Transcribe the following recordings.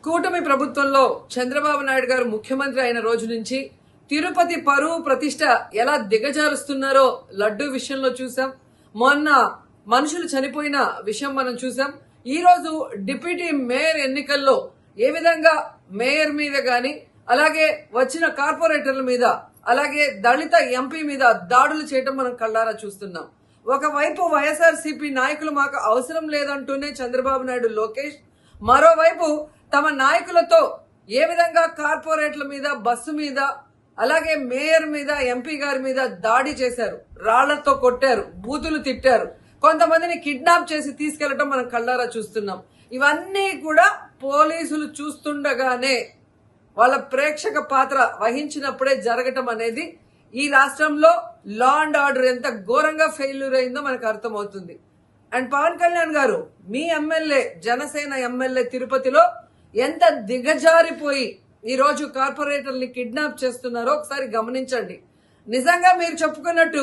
కూటమి ప్రభుత్వంలో చంద్రబాబు నాయుడు గారు ముఖ్యమంత్రి అయిన రోజు నుంచి తిరుపతి పరువు ప్రతిష్ట ఎలా దిగజారుస్తున్నారో లడ్డూ విషయంలో చూసాం. మొన్న మనుషులు చనిపోయిన విషయం మనం చూసాం. ఈ రోజు డిప్యూటీ మేయర్ ఎన్నికల్లో ఏ విధంగా మేయర్ మీద గాని అలాగే వచ్చిన కార్పొరేటర్ల మీద అలాగే దళిత ఎంపీ మీద దాడులు చేయటం మనం కళ్ళారా చూస్తున్నాం. ఒకవైపు వైఎస్ఆర్సీపీ నాయకులు మాకు అవసరం లేదంటూనే చంద్రబాబు నాయుడు లోకేష్, మరోవైపు తమ నాయకులతో ఏ విధంగా కార్పొరేట్ల మీద బస్సు మీద అలాగే మేయర్ మీద ఎంపీ గారి మీద దాడి చేశారు, రాళ్లతో కొట్టారు, బూతులు తిట్టారు, కొంతమందిని కిడ్నాప్ చేసి తీసుకెళ్లడం మనం కళ్ళారా చూస్తున్నాం. ఇవన్నీ కూడా పోలీసులు చూస్తుండగానే వాళ్ళ ప్రేక్షక పాత్ర వహించినప్పుడే జరగటం అనేది ఈ రాష్ట్రంలో లా అండ్ ఆర్డర్ ఎంత ఘోరంగా ఫెయిల్యూర్ అయిందో మనకు అర్థమవుతుంది. అండ్ పవన్ కళ్యాణ్ గారు మీ ఎమ్మెల్యే, జనసేన ఎమ్మెల్యే తిరుపతిలో ఎంత దిగజారిపోయి ఈ రోజు కార్పొరేటర్ని కిడ్నాప్ చేస్తున్నారో ఒకసారి గమనించండి. నిజంగా మీరు చెప్పుకున్నట్టు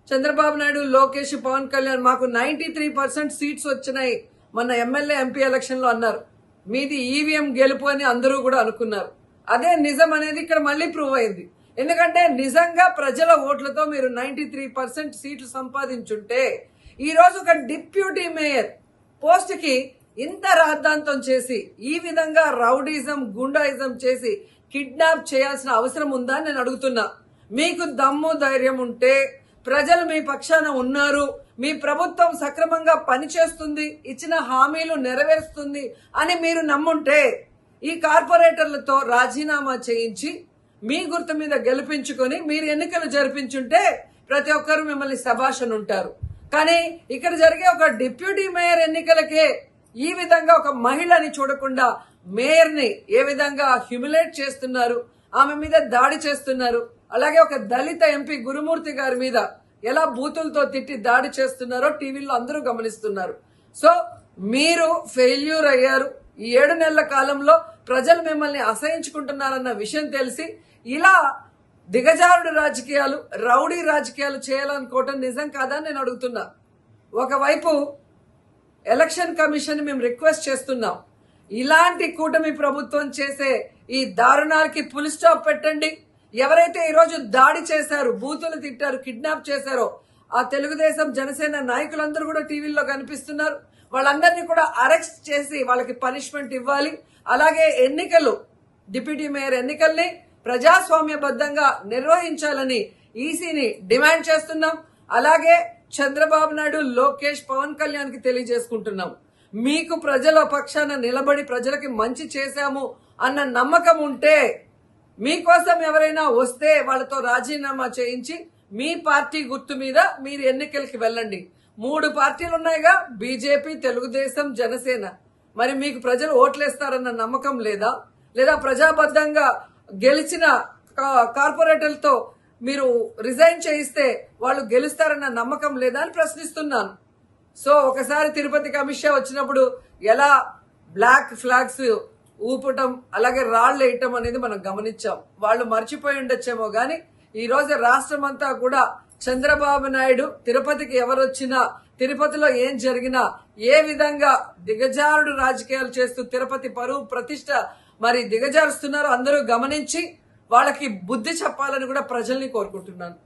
చంద్రబాబు నాయుడు, లోకేష్, పవన్ కళ్యాణ్ మాకు 93% సీట్స్ వచ్చినాయి మన ఎమ్మెల్యే ఎంపీ ఎలక్షన్ లో అన్నారు. మీది ఈవీఎం గెలుపు అని అందరూ కూడా అనుకున్నారు. అదే నిజం అనేది ఇక్కడ మళ్ళీ ప్రూవ్ అయింది. ఎందుకంటే నిజంగా ప్రజల ఓట్లతో మీరు 93% సీట్లు సంపాదించుంటే ఈ రోజు ఒక డిప్యూటీ మేయర్ పోస్ట్ కి ఇంత రాద్ధాంతం చేసి ఈ విధంగా రౌడీజం, గుండాయిజం చేసి కిడ్నాప్ చేయాల్సిన అవసరం ఉందా అని నేను అడుగుతున్నా. మీకు దమ్ము ధైర్యం ఉంటే, ప్రజలు మీ పక్షాన ఉన్నారు, మీ ప్రభుత్వం సక్రమంగా పనిచేస్తుంది, ఇచ్చిన హామీలు నెరవేరుస్తుంది అని మీరు నమ్ముంటే ఈ కార్పొరేటర్లతో రాజీనామా చేయించి మీ గుర్తు మీద గెలిపించుకొని మీరు ఎన్నికలు జరిపించుంటే ప్రతి ఒక్కరు మిమ్మల్ని శభాష్ ఉంటారు. కానీ ఇక్కడ జరిగే ఒక డిప్యూటీ మేయర్ ఎన్నికలకే ఈ విధంగా ఒక మహిళని చూడకుండా మేయర్ ని ఏ విధంగా హ్యూమిలేట్ చేస్తున్నారు, ఆమె మీద దాడి చేస్తున్నారు, అలాగే ఒక దళిత ఎంపీ గురుమూర్తి గారి మీద ఎలా బూతులతో తిట్టి దాడి చేస్తున్నారో టీవీలో అందరూ గమనిస్తున్నారు. సో మీరు ఫెయిల్యూర్ అయ్యారు. ఈ 7 నెలల కాలంలో ప్రజలు మిమ్మల్ని అసహించుకుంటున్నారన్న విషయం తెలిసి ఇలా దిగజారుడు రాజకీయాలు, రౌడీ రాజకీయాలు చేయాలనుకోవటం నిజం కాదని నేను అడుగుతున్నా. ఒకవైపు ఎలక్షన్ కమిషన్ మేము రిక్వెస్ట్ చేస్తున్నాం, ఇలాంటి కూటమి ప్రభుత్వం చేసే ఈ దారుణాలకి ఫుల్ స్టాప్ పెట్టండి. ఎవరైతే ఈరోజు దాడి చేశారు, బూతులు తిట్టారు, కిడ్నాప్ చేశారో ఆ తెలుగుదేశం, జనసేన నాయకులందరూ కూడా టీవీల్లో కనిపిస్తున్నారు. వాళ్ళందరినీ కూడా అరెస్ట్ చేసి వాళ్ళకి పనిష్మెంట్ ఇవ్వాలి. అలాగే ఎన్నికలు, డిప్యూటీ మేయర్ ఎన్నికల్ని ప్రజాస్వామ్యబద్ధంగా నిర్వహించాలని ఈసీని డిమాండ్ చేస్తున్నాం. అలాగే చంద్రబాబు నాయుడు, లోకేష్, పవన్ కళ్యాణ్ కి తెలియజేసుకుంటున్నాం, మీకు ప్రజల పక్షాన నిలబడి ప్రజలకి మంచి చేశాము అన్న నమ్మకం ఉంటే మీకోసం ఎవరైనా వస్తే వాళ్ళతో రాజీనామా చేయించి మీ పార్టీ గుర్తు మీద మీరు ఎన్నికలకి వెళ్ళండి. 3 పార్టీలు ఉన్నాయిగా, బీజేపీ, తెలుగుదేశం, జనసేన. మరి మీకు ప్రజలు ఓట్లేస్తారన్న నమ్మకం లేదా? లేదా ప్రజాబద్ధంగా గెలిచిన కార్పొరేటర్లతో మీరు రిజైన్ చేయిస్తే వాళ్ళు గెలుస్తారన్న నమ్మకం లేదా అని ప్రశ్నిస్తున్నాను. సో ఒకసారి తిరుపతికి అమిత్ షా వచ్చినప్పుడు ఎలా బ్లాక్ ఫ్లాగ్స్ ఊపటం అలాగే రాళ్లు వేయటం అనేది మనం గమనించాం. వాళ్ళు మర్చిపోయి ఉండొచ్చేమో గాని ఈ రోజు రాష్ట్రం అంతా కూడా చంద్రబాబు నాయుడు తిరుపతికి ఎవరొచ్చినా, తిరుపతిలో ఏం జరిగినా ఏ విధంగా దిగజారుడు రాజకీయాలు చేస్తూ తిరుపతి పరువు ప్రతిష్ట మరి దిగజారుస్తున్నారో అందరూ గమనించి వాళ్ళకి బుద్ధి చెప్పాలని కూడా ప్రజల్ని కోరుకుంటున్నాను.